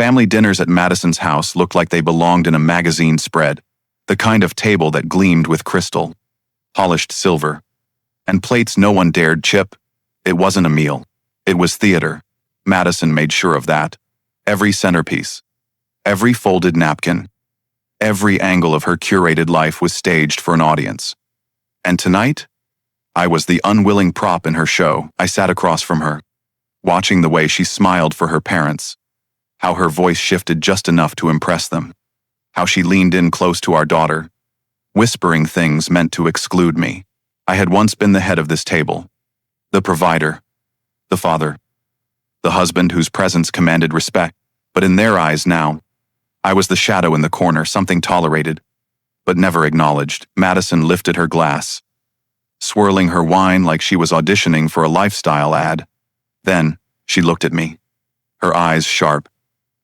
Family dinners at Madison's house looked like they belonged in a magazine spread, the kind of table that gleamed with crystal, polished silver, and plates no one dared chip. It wasn't a meal. It was theater. Madison made sure of that. Every centerpiece, every folded napkin, every angle of her curated life was staged for an audience. And tonight, I was the unwilling prop in her show. I sat across from her, watching the way she smiled for her parents, how her voice shifted just enough to impress them, how she leaned in close to our daughter, whispering things meant to exclude me. I had once been the head of this table, the provider, the father, the husband whose presence commanded respect, but in their eyes now, I was the shadow in the corner, something tolerated, but never acknowledged. Madison lifted her glass, swirling her wine like she was auditioning for a lifestyle ad. Then, she looked at me, her eyes sharp,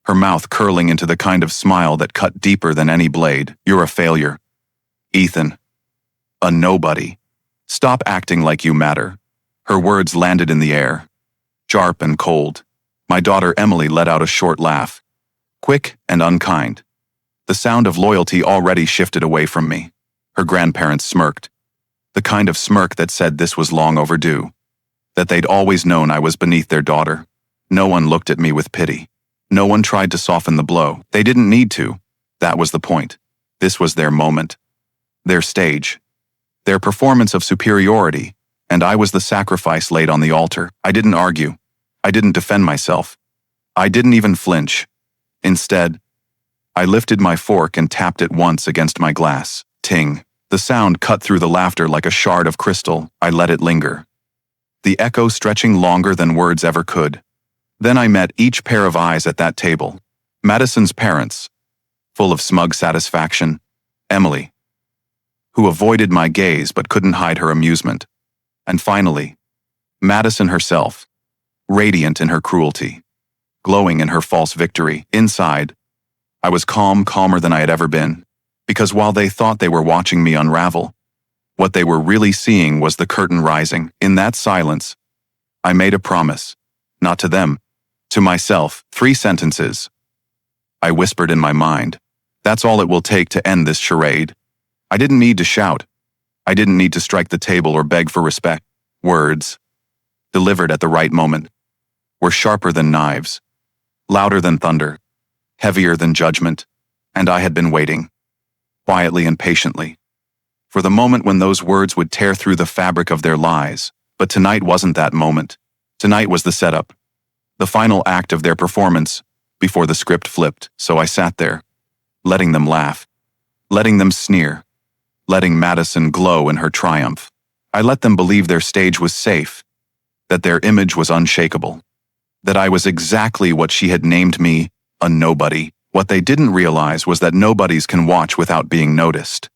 her mouth curling into the kind of smile that cut deeper than any blade. "You're a failure, Ethan. A nobody. Stop acting like you matter." Her words landed in the air, sharp and cold. My daughter Emily let out a short laugh, quick and unkind. The sound of loyalty already shifted away from me. Her grandparents smirked, the kind of smirk that said this was long overdue, that they'd always known I was beneath their daughter. No one looked at me with pity. No one tried to soften the blow. They didn't need to. That was the point. This was their moment, their stage, their performance of superiority, and I was the sacrifice laid on the altar. I didn't argue. I didn't defend myself. I didn't even flinch. Instead, I lifted my fork and tapped it once against my glass. Ting. The sound cut through the laughter like a shard of crystal. I let it linger, the echo stretching longer than words ever could. Then I met each pair of eyes at that table. Madison's parents, full of smug satisfaction. Emily, who avoided my gaze but couldn't hide her amusement. And finally, Madison herself, radiant in her cruelty, glowing in her false victory. Inside, I was calmer than I had ever been, because while they thought they were watching me unravel, what they were really seeing was the curtain rising. In that silence, I made a promise, not to them, to myself. 3 sentences. I whispered in my mind. That's all it will take to end this charade. I didn't need to shout. I didn't need to strike the table or beg for respect. Words, delivered at the right moment, were sharper than knives, louder than thunder, heavier than judgment, and I had been waiting, quietly and patiently, for the moment when those words would tear through the fabric of their lies. But tonight wasn't that moment. Tonight was the setup, the final act of their performance before the script flipped. So I sat there, letting them laugh, letting them sneer, letting Madison glow in her triumph. I let them believe their stage was safe, that their image was unshakable, that I was exactly what she had named me, a nobody. What they didn't realize was that nobodies can watch without being noticed.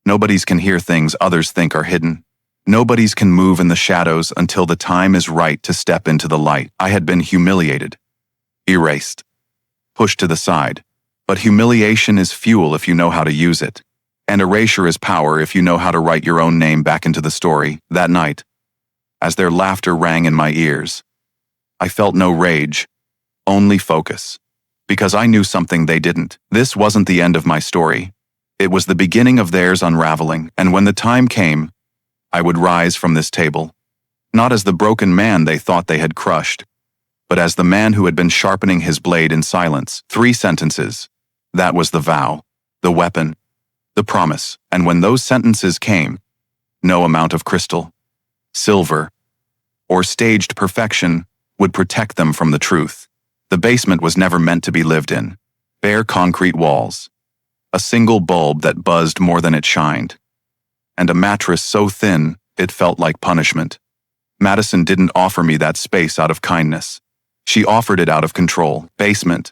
Nobodies can hear things others think are hidden. Nobodies can move in the shadows until the time is right to step into the light. I had been humiliated, erased, pushed to the side. But humiliation is fuel if you know how to use it. And erasure is power if you know how to write your own name back into the story. That night, as their laughter rang in my ears, I felt no rage, only focus. Because I knew something they didn't. This wasn't the end of my story. It was the beginning of theirs unraveling. And when the time came, I would rise from this table, not as the broken man they thought they had crushed, but as the man who had been sharpening his blade in silence. 3 sentences. That was the vow, the weapon, the promise. And when those sentences came, no amount of crystal, silver, or staged perfection would protect them from the truth. The basement was never meant to be lived in. Bare concrete walls, a single bulb that buzzed more than it shined, and a mattress so thin it felt like punishment. Madison didn't offer me that space out of kindness. She offered it out of control. Basement.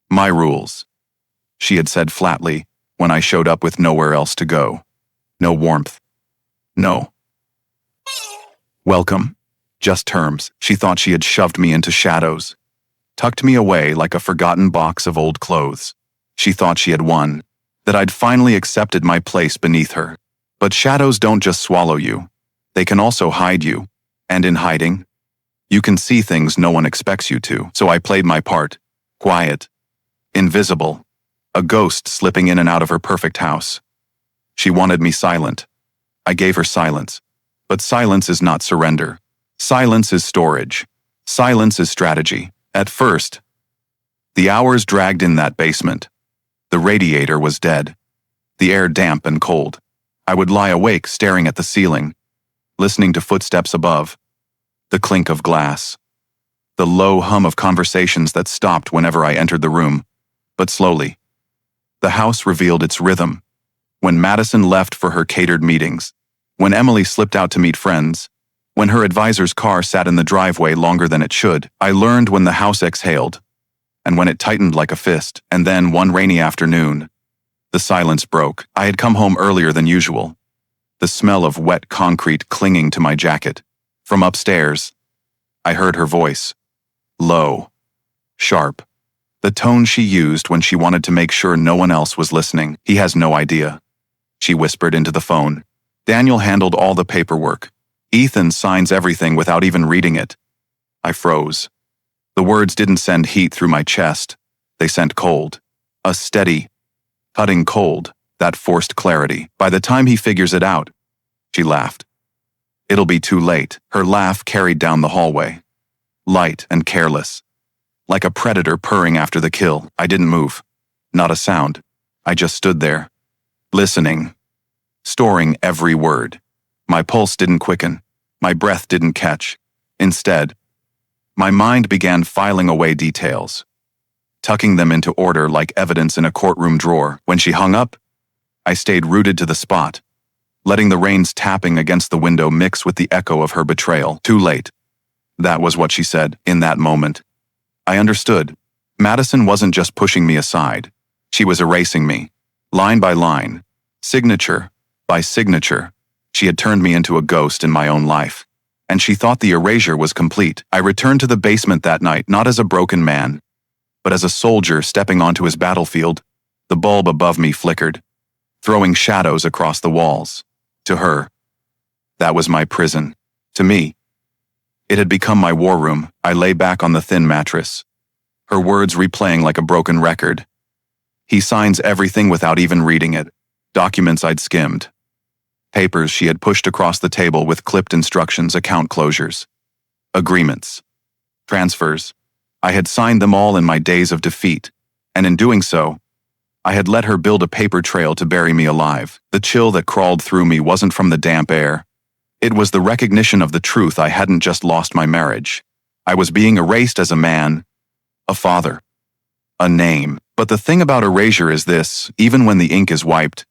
My rules, she had said flatly when I showed up with nowhere else to go. No warmth. No welcome. Just terms. She thought she had shoved me into shadows, tucked me away like a forgotten box of old clothes. She thought she had won, that I'd finally accepted my place beneath her. But shadows don't just swallow you. They can also hide you. And in hiding, you can see things no one expects you to. So I played my part, quiet, Invisible. A ghost slipping in and out of her perfect house. She wanted me silent. I gave her silence. But silence is not surrender. Silence is storage. Silence is strategy. At first, the hours dragged in that basement. The radiator was dead. The air damp and cold. I would lie awake staring at the ceiling, listening to footsteps above, the clink of glass, the low hum of conversations that stopped whenever I entered the room. But slowly, the house revealed its rhythm. When Madison left for her catered meetings, when Emily slipped out to meet friends, when her advisor's car sat in the driveway longer than it should, I learned when the house exhaled, and when it tightened like a fist. And then, one rainy afternoon, the silence broke. I had come home earlier than usual, the smell of wet concrete clinging to my jacket. From upstairs, I heard her voice. Low. Sharp. The tone she used when she wanted to make sure no one else was listening. He has no idea. She whispered into the phone. Daniel handled all the paperwork. Ethan signs everything without even reading it. I froze. The words didn't send heat through my chest. They sent cold. A steady, cutting cold, that forced clarity. By the time he figures it out, she laughed. It'll be too late. Her laugh carried down the hallway. Light and careless. Like a predator purring after the kill. I didn't move. Not a sound. I just stood there, listening, storing every word. My pulse didn't quicken. My breath didn't catch. Instead, my mind began filing away details, tucking them into order like evidence in a courtroom drawer. When she hung up, I stayed rooted to the spot, letting the rain's tapping against the window mix with the echo of her betrayal. Too late. That was what she said. In that moment, I understood. Madison wasn't just pushing me aside. She was erasing me. Line by line, signature by signature. She had turned me into a ghost in my own life. And she thought the erasure was complete. I returned to the basement that night, not as a broken man, but as a soldier stepping onto his battlefield. The bulb above me flickered, throwing shadows across the walls. To her, that was my prison. To me, it had become my war room. I lay back on the thin mattress, her words replaying like a broken record. He signs everything without even reading it. Documents I'd skimmed. Papers she had pushed across the table with clipped instructions, account closures, agreements, transfers. I had signed them all in my days of defeat, and in doing so, I had let her build a paper trail to bury me alive. The chill that crawled through me wasn't from the damp air. It was the recognition of the truth. I hadn't just lost my marriage. I was being erased as a man, a father, a name. But the thing about erasure is this: even when the ink is wiped,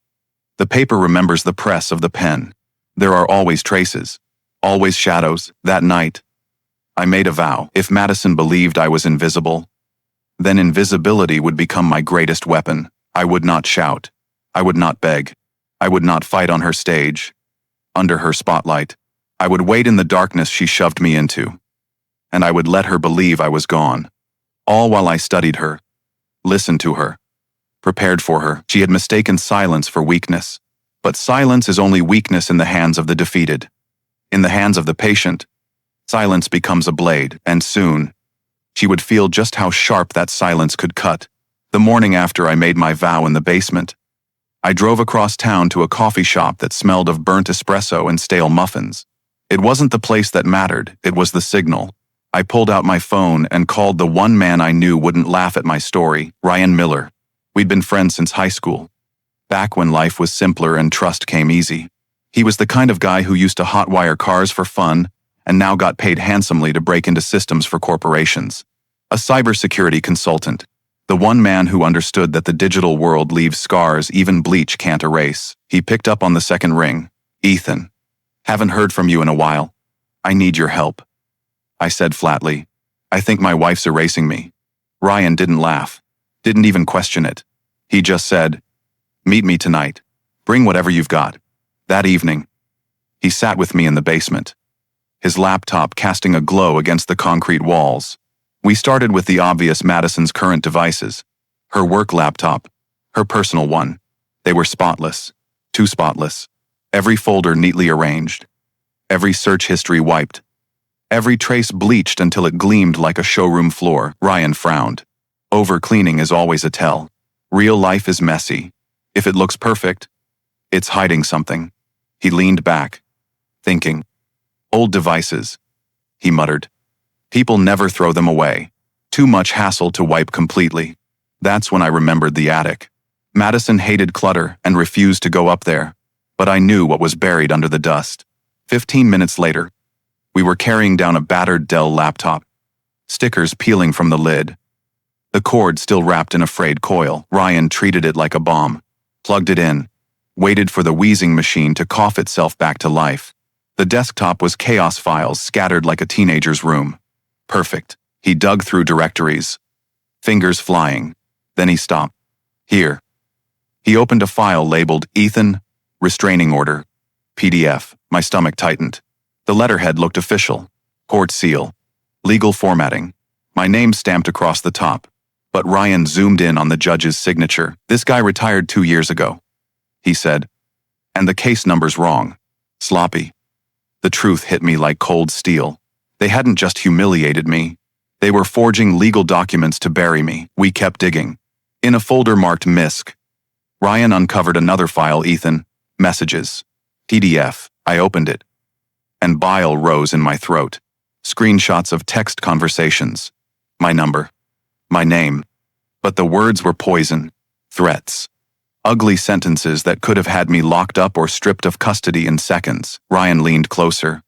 the paper remembers the press of the pen. There are always traces, always shadows. That night, I made a vow. If Madison believed I was invisible, then invisibility would become my greatest weapon. I would not shout. I would not beg. I would not fight on her stage, under her spotlight. I would wait in the darkness she shoved me into, and I would let her believe I was gone. All while I studied her, listened to her, prepared for her. She had mistaken silence for weakness. But silence is only weakness in the hands of the defeated. In the hands of the patient, silence becomes a blade, and soon, she would feel just how sharp that silence could cut. The morning after I made my vow in the basement, I drove across town to a coffee shop that smelled of burnt espresso and stale muffins. It wasn't the place that mattered, it was the signal. I pulled out my phone and called the one man I knew wouldn't laugh at my story, Ryan Miller. We'd been friends since high school, back when life was simpler and trust came easy. He was the kind of guy who used to hotwire cars for fun and now got paid handsomely to break into systems for corporations. A cybersecurity consultant, the one man who understood that the digital world leaves scars even bleach can't erase. He picked up on the second ring. Ethan, haven't heard from you in a while. I need your help. I said flatly, I think my wife's erasing me. Ryan didn't laugh, didn't even question it. He just said, meet me tonight. Bring whatever you've got. That evening, he sat with me in the basement, his laptop casting a glow against the concrete walls. We started with the obvious: Madison's current devices, her work laptop, her personal one. They were spotless, too spotless. Every folder neatly arranged, every search history wiped, every trace bleached until it gleamed like a showroom floor. Ryan frowned. Over-cleaning is always a tell. Real life is messy. If it looks perfect, it's hiding something. He leaned back, thinking. Old devices, he muttered. People never throw them away. Too much hassle to wipe completely. That's when I remembered the attic. Madison hated clutter and refused to go up there, but I knew what was buried under the dust. 15 minutes later, we were carrying down a battered Dell laptop. Stickers peeling from the lid. The cord still wrapped in a frayed coil. Ryan treated it like a bomb. Plugged it in. Waited for the wheezing machine to cough itself back to life. The desktop was chaos files scattered like a teenager's room. Perfect. He dug through directories. Fingers flying. Then he stopped. Here. He opened a file labeled Ethan, Restraining Order, PDF. My stomach tightened. The letterhead looked official. Court seal. Legal formatting. My name stamped across the top. But Ryan zoomed in on the judge's signature. This guy retired 2 years ago, he said. And the case number's wrong. Sloppy. The truth hit me like cold steel. They hadn't just humiliated me. They were forging legal documents to bury me. We kept digging. In a folder marked MISC, Ryan uncovered another file. Ethan, messages. PDF. I opened it. And bile rose in my throat. Screenshots of text conversations. My number. My name. But the words were poison. Threats. Ugly sentences that could have had me locked up or stripped of custody in seconds. Ryan leaned closer.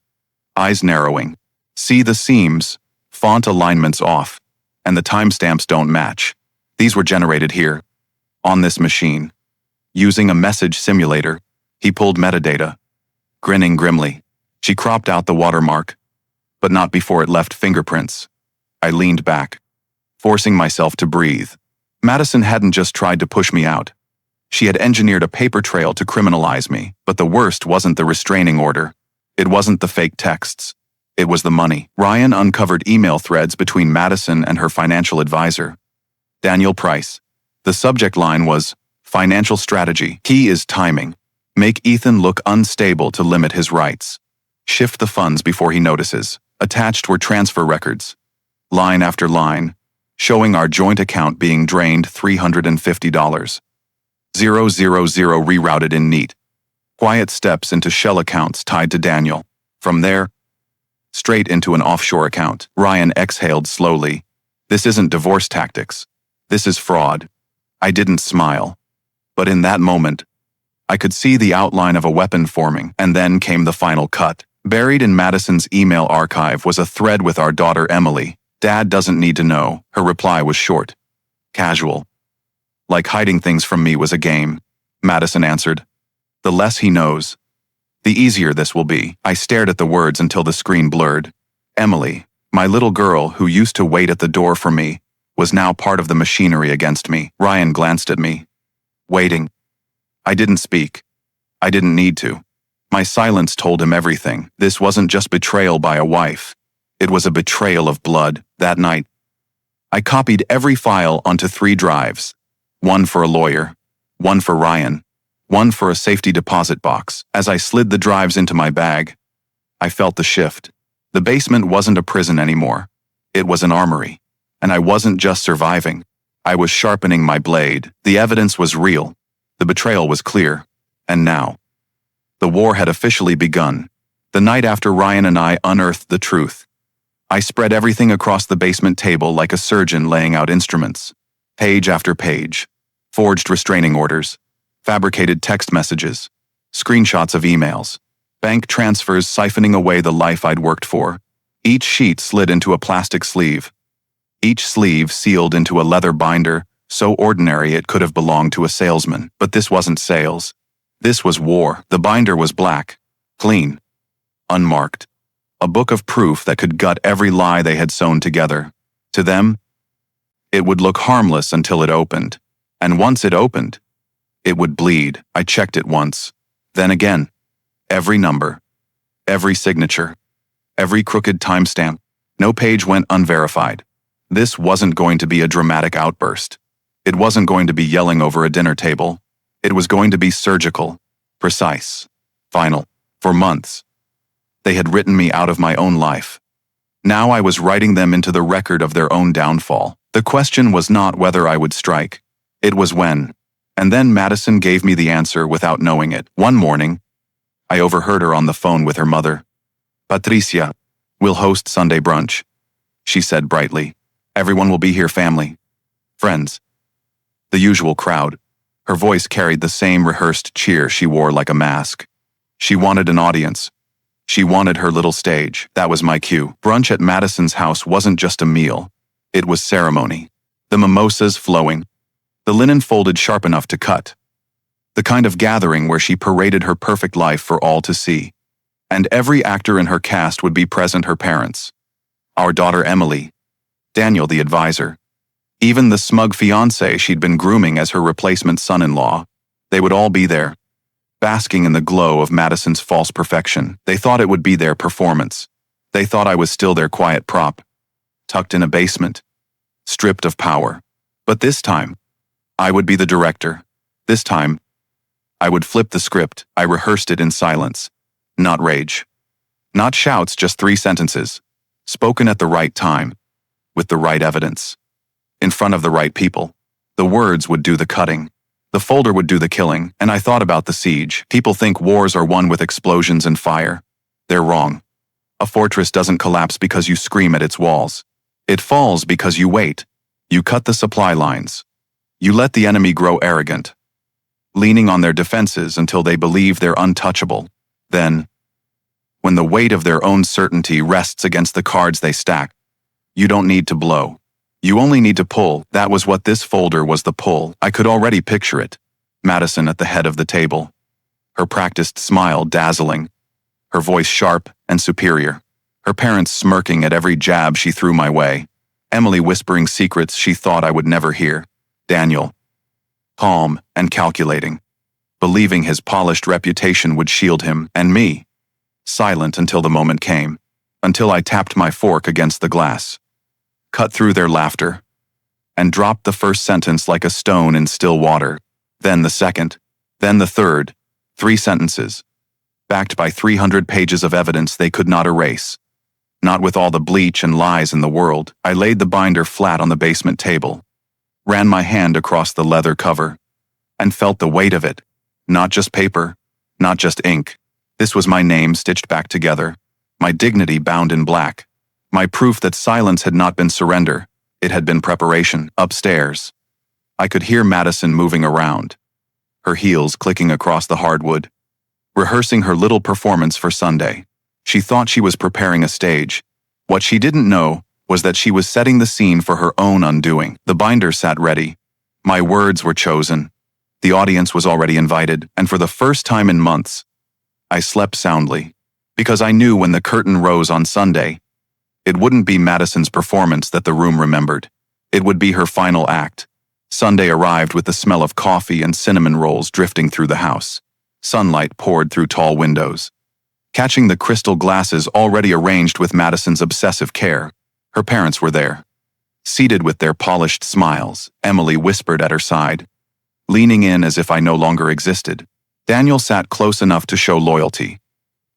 Eyes narrowing. See the seams. Font alignments off. And the timestamps don't match. These were generated here. On this machine. Using a message simulator. He pulled metadata. Grinning grimly. She cropped out the watermark. But not before it left fingerprints. I leaned back, forcing myself to breathe. Madison hadn't just tried to push me out. She had engineered a paper trail to criminalize me, but the worst wasn't the restraining order. It wasn't the fake texts. It was the money. Ryan uncovered email threads between Madison and her financial advisor, Daniel Price. The subject line was, Financial Strategy. Key is timing. Make Ethan look unstable to limit his rights. Shift the funds before he notices. Attached were transfer records. Line after line, showing our joint account being drained $350. 000 rerouted in neat. Quiet steps into shell accounts tied to Daniel. From there, straight into an offshore account. Ryan exhaled slowly. This isn't divorce tactics. This is fraud. I didn't smile. But in that moment, I could see the outline of a weapon forming, and then came the final cut. Buried in Madison's email archive was a thread with our daughter Emily. Dad doesn't need to know. Her reply was short. Casual. Like hiding things from me was a game, Madison answered. The less he knows, the easier this will be. I stared at the words until the screen blurred. Emily, my little girl who used to wait at the door for me, was now part of the machinery against me. Ryan glanced at me. Waiting. I didn't speak. I didn't need to. My silence told him everything. This wasn't just betrayal by a wife. It was a betrayal of blood. That night, I copied every file onto 3 drives. One for a lawyer, one for Ryan, one for a safety deposit box. As I slid the drives into my bag, I felt the shift. The basement wasn't a prison anymore. It was an armory. And I wasn't just surviving. I was sharpening my blade. The evidence was real. The betrayal was clear. And now, the war had officially begun. The night after Ryan and I unearthed the truth, I spread everything across the basement table like a surgeon laying out instruments. Page after page. Forged restraining orders. Fabricated text messages. Screenshots of emails. Bank transfers siphoning away the life I'd worked for. Each sheet slid into a plastic sleeve. Each sleeve sealed into a leather binder, so ordinary it could have belonged to a salesman. But this wasn't sales. This was war. The binder was black, clean, unmarked. A book of proof that could gut every lie they had sewn together. To them, it would look harmless until it opened. And once it opened, it would bleed. I checked it once. Then again. Every number. Every signature. Every crooked timestamp. No page went unverified. This wasn't going to be a dramatic outburst. It wasn't going to be yelling over a dinner table. It was going to be surgical, precise, final. For months, they had written me out of my own life. Now I was writing them into the record of their own downfall. The question was not whether I would strike. It was when. And then Madison gave me the answer without knowing it. One morning, I overheard her on the phone with her mother. "Patricia, we'll host Sunday brunch," she said brightly. "Everyone will be here, family. Friends." The usual crowd. Her voice carried the same rehearsed cheer she wore like a mask. She wanted an audience. She wanted her little stage. That was my cue. Brunch at Madison's house wasn't just a meal. It was ceremony. The mimosas flowing. The linen folded sharp enough to cut. The kind of gathering where she paraded her perfect life for all to see. And every actor in her cast would be present, her parents. Our daughter Emily. Daniel the advisor. Even the smug fiancé she'd been grooming as her replacement son-in-law. They would all be there, basking in the glow of Madison's false perfection. They thought it would be their performance. They thought I was still their quiet prop, tucked in a basement, stripped of power. But this time, I would be the director. This time, I would flip the script. I rehearsed it in silence, not rage. Not shouts, just 3 sentences, spoken at the right time, with the right evidence, in front of the right people. The words would do the cutting. The folder would do the killing, and I thought about the siege. People think wars are won with explosions and fire. They're wrong. A fortress doesn't collapse because you scream at its walls. It falls because you wait. You cut the supply lines. You let the enemy grow arrogant, leaning on their defenses until they believe they're untouchable. Then, when the weight of their own certainty rests against the cards they stack, you don't need to blow. You only need to pull. That was what this folder was, the pull. I could already picture it. Madison at the head of the table. Her practiced smile dazzling. Her voice sharp and superior. Her parents smirking at every jab she threw my way. Emily whispering secrets she thought I would never hear. Daniel, calm and calculating, believing his polished reputation would shield him, and me, silent until the moment came, until I tapped my fork against the glass, cut through their laughter, and dropped the first sentence like a stone in still water, then the second, then the third, 3 sentences, backed by 300 pages of evidence they could not erase. Not with all the bleach and lies in the world. I laid the binder flat on the basement table, ran my hand across the leather cover, and felt the weight of it. Not just paper, not just ink. This was my name stitched back together, my dignity bound in black, my proof that silence had not been surrender, it had been preparation. Upstairs, I could hear Madison moving around, her heels clicking across the hardwood, rehearsing her little performance for Sunday. She thought she was preparing a stage. What she didn't know was that she was setting the scene for her own undoing. The binder sat ready. My words were chosen. The audience was already invited, and for the first time in months, I slept soundly, because I knew when the curtain rose on Sunday, it wouldn't be Madison's performance that the room remembered. It would be her final act. Sunday arrived with the smell of coffee and cinnamon rolls drifting through the house. Sunlight poured through tall windows, catching the crystal glasses already arranged with Madison's obsessive care. Her parents were there, seated with their polished smiles. Emily whispered at her side, leaning in as if I no longer existed. Daniel sat close enough to show loyalty,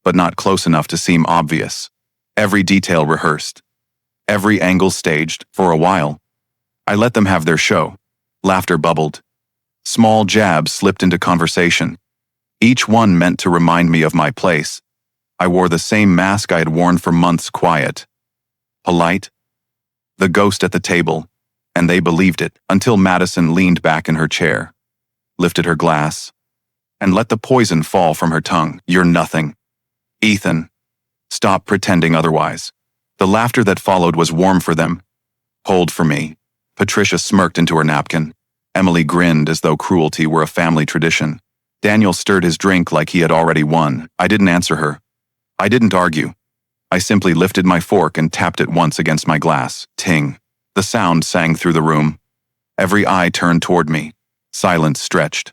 but not close enough to seem obvious. Every detail rehearsed, every angle staged. For a while, I let them have their show. Laughter bubbled. Small jabs slipped into conversation, each one meant to remind me of my place. I wore the same mask I had worn for months, quiet, polite, the ghost at the table, and they believed it until Madison leaned back in her chair, lifted her glass, and let the poison fall from her tongue. "You're nothing. Ethan, stop pretending otherwise." The laughter that followed was warm for them, cold for me. Patricia smirked into her napkin. Emily grinned as though cruelty were a family tradition. Daniel stirred his drink like he had already won. I didn't answer her. I didn't argue. I simply lifted my fork and tapped it once against my glass. Ting. The sound sang through the room. Every eye turned toward me. Silence stretched,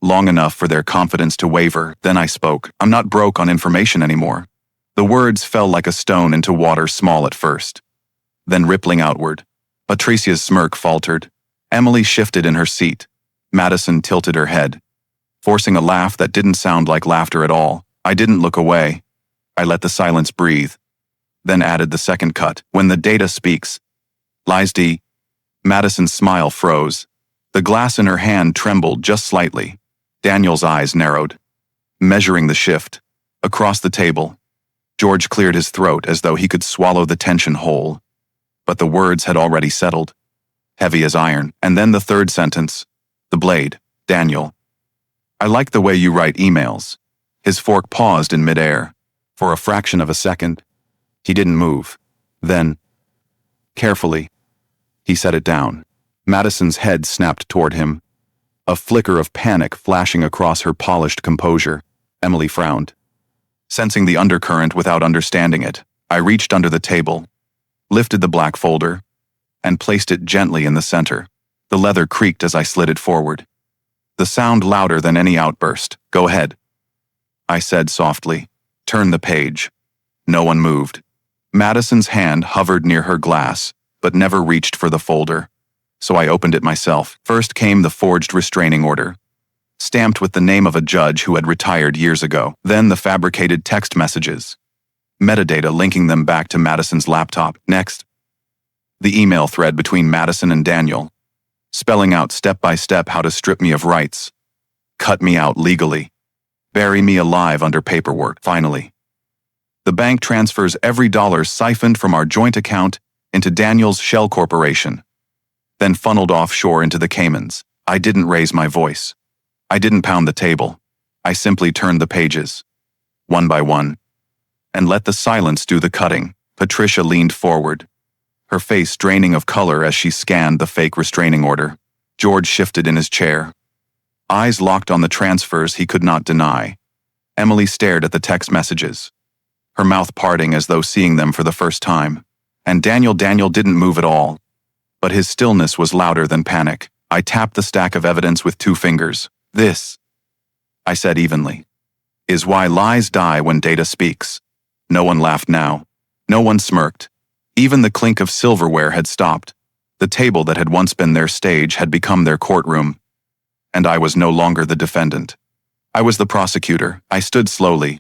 long enough for their confidence to waver. Then I spoke. "I'm not broke on information anymore." The words fell like a stone into water, small at first, then rippling outward. Patricia's smirk faltered. Emily shifted in her seat. Madison tilted her head, forcing a laugh that didn't sound like laughter at all. I didn't look away. I let the silence breathe. then added the second cut. When the data speaks. Lies D. Madison's smile froze. The glass in her hand trembled just slightly. Daniel's eyes narrowed. Measuring the shift. Across the table. George cleared his throat as though he could swallow the tension whole. But the words had already settled. Heavy as iron. And then the third sentence. The blade. Daniel. I like the way you write emails. His fork paused in midair. For a fraction of a second. He didn't move. Then, carefully, he set it down. Madison's head snapped toward him. A flicker of panic flashing across her polished composure. Emily frowned. Sensing the undercurrent without understanding it, I reached under the table, lifted the black folder, and placed it gently in the center. The leather creaked as I slid it forward. The sound louder than any outburst. Go ahead, I said softly. Turn the page. No one moved. Madison's hand hovered near her glass, but never reached for the folder. So I opened it myself. First came the forged restraining order, stamped with the name of a judge who had retired years ago. Then the fabricated text messages, metadata linking them back to Madison's laptop. Next, the email thread between Madison and Daniel, spelling out step by step how to strip me of rights, cut me out legally, bury me alive under paperwork. Finally, the bank transfers every dollar siphoned from our joint account into Daniel's shell corporation, then funneled offshore into the Caymans. I didn't raise my voice. I didn't pound the table. I simply turned the pages, one by one, and let the silence do the cutting. Patricia leaned forward, her face draining of color as she scanned the fake restraining order. George shifted in his chair, eyes locked on the transfers he could not deny. Emily stared at the text messages, her mouth parting as though seeing them for the first time. And Daniel didn't move at all, but his stillness was louder than panic. I tapped the stack of evidence with 2 fingers. This, I said evenly, is why lies die when data speaks. No one laughed now. No one smirked. Even the clink of silverware had stopped. The table that had once been their stage had become their courtroom. And I was no longer the defendant. I was the prosecutor. I stood slowly,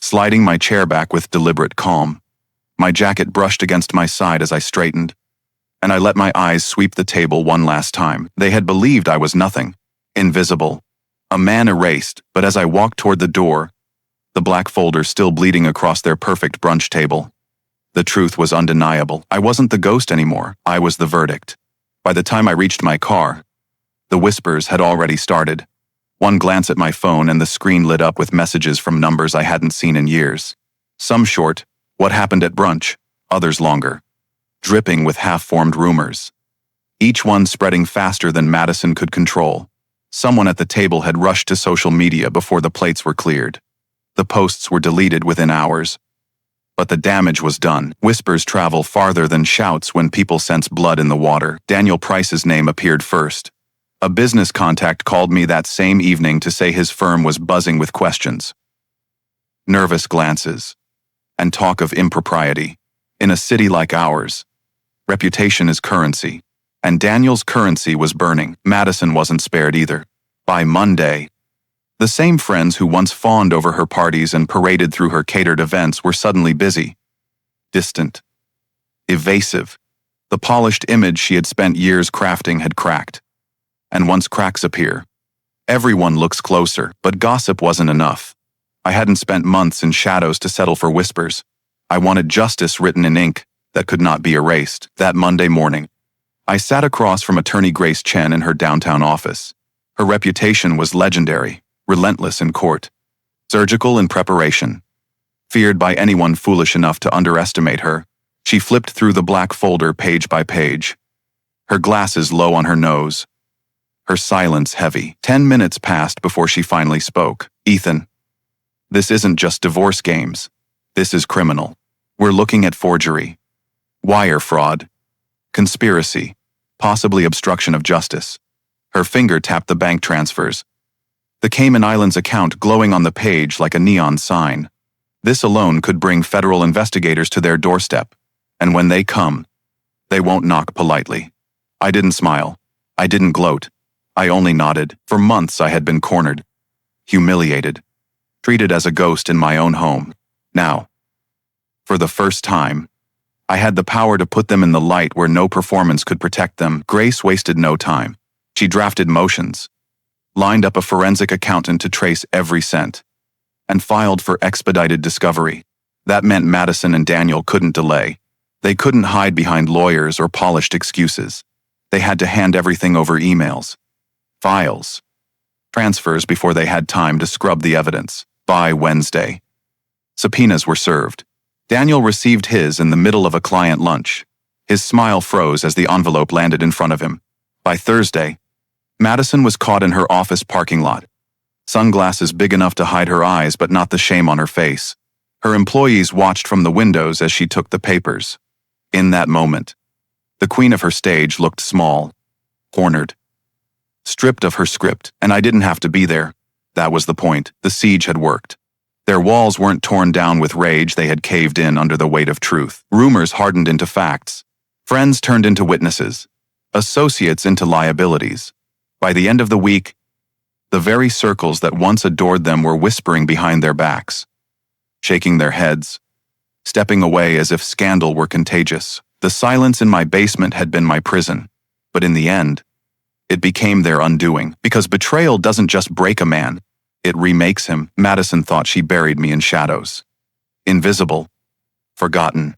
sliding my chair back with deliberate calm. My jacket brushed against my side as I straightened, and I let my eyes sweep the table one last time. They had believed I was nothing, invisible, a man erased, but as I walked toward the door, the black folder still bleeding across their perfect brunch table, the truth was undeniable. I wasn't the ghost anymore. I was the verdict. By the time I reached my car, the whispers had already started. One glance at my phone and the screen lit up with messages from numbers I hadn't seen in years. Some short, "What happened at brunch?" Others longer, dripping with half-formed rumors. Each one spreading faster than Madison could control. Someone at the table had rushed to social media before the plates were cleared. The posts were deleted within hours. But the damage was done. Whispers travel farther than shouts when people sense blood in the water. Daniel Price's name appeared first. A business contact called me that same evening to say his firm was buzzing with questions, nervous glances, and talk of impropriety. In a city like ours, reputation is currency, and Daniel's currency was burning. Madison wasn't spared either. By Monday, the same friends who once fawned over her parties and paraded through her catered events were suddenly busy, distant, evasive. The polished image she had spent years crafting had cracked. And once cracks appear, everyone looks closer. But gossip wasn't enough. I hadn't spent months in shadows to settle for whispers. I wanted justice written in ink that could not be erased. That Monday morning, I sat across from attorney Grace Chen in her downtown office. Her reputation was legendary, relentless in court, surgical in preparation. Feared by anyone foolish enough to underestimate her, she flipped through the black folder page by page, her glasses low on her nose, her silence heavy. 10 minutes passed before she finally spoke. "Ethan, this isn't just divorce games. This is criminal. We're looking at forgery, wire fraud, conspiracy, possibly obstruction of justice." Her finger tapped the bank transfers, the Cayman Islands account glowing on the page like a neon sign. This alone could bring federal investigators to their doorstep, and when they come, they won't knock politely. I didn't smile. I didn't gloat. I only nodded. For months I had been cornered, humiliated, treated as a ghost in my own home. Now, For the first time, I had the power to put them in the light where no performance could protect them. Grace wasted no time. She drafted motions, lined up a forensic accountant to trace every cent, and filed for expedited discovery. That meant Madison and Daniel couldn't delay. They couldn't hide behind lawyers or polished excuses. They had to hand everything over emails, files, transfers before they had time to scrub the evidence. By Wednesday, subpoenas were served. Daniel received his in the middle of a client lunch. His smile froze as the envelope landed in front of him. By Thursday, Madison was caught in her office parking lot. Sunglasses big enough to hide her eyes but not the shame on her face. Her employees watched from the windows as she took the papers. In that moment, the queen of her stage looked small, cornered, stripped of her script, and I didn't have to be there. That was the point. The siege had worked. Their walls weren't torn down with rage, they had caved in under the weight of truth. Rumors hardened into facts. Friends turned into witnesses. Associates into liabilities. By the end of the week, the very circles that once adored them were whispering behind their backs, shaking their heads, stepping away as if scandal were contagious. The silence in my basement had been my prison, but in the end, it became their undoing. Because betrayal doesn't just break a man, it remakes him. Madison thought she buried me in shadows. Invisible. Forgotten.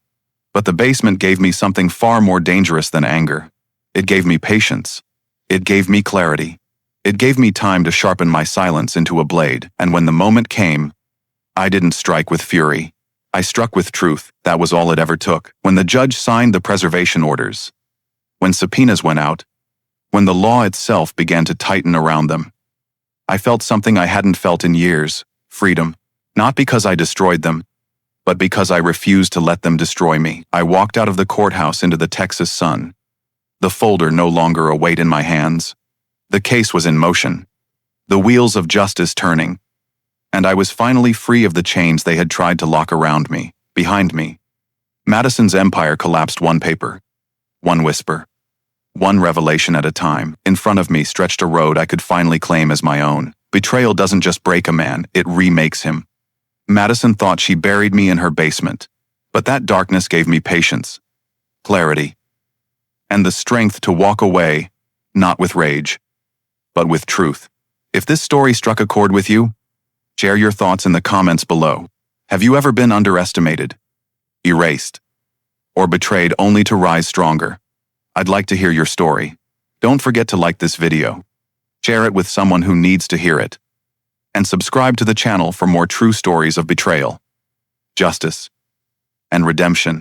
But the basement gave me something far more dangerous than anger. It gave me patience. It gave me clarity. It gave me time to sharpen my silence into a blade, and when the moment came, I didn't strike with fury. I struck with truth. That was all it ever took. When the judge signed the preservation orders, when subpoenas went out, when the law itself began to tighten around them, I felt something I hadn't felt in years: freedom. Not because I destroyed them, but because I refused to let them destroy me. I walked out of the courthouse into the Texas sun, the folder no longer a weight in my hands. The case was in motion, the wheels of justice turning, and I was finally free of the chains they had tried to lock around me. Behind me, Madison's empire collapsed one paper, one whisper, one revelation at a time. In front of me stretched a road I could finally claim as my own. Betrayal doesn't just break a man, it remakes him. Madison thought she buried me in her basement, but that darkness gave me patience, clarity, and the strength to walk away, not with rage, but with truth. If this story struck a chord with you, share your thoughts in the comments below. Have you ever been underestimated, erased, or betrayed only to rise stronger? I'd like to hear your story. Don't forget to like this video, share it with someone who needs to hear it, and subscribe to the channel for more true stories of betrayal, justice, and redemption.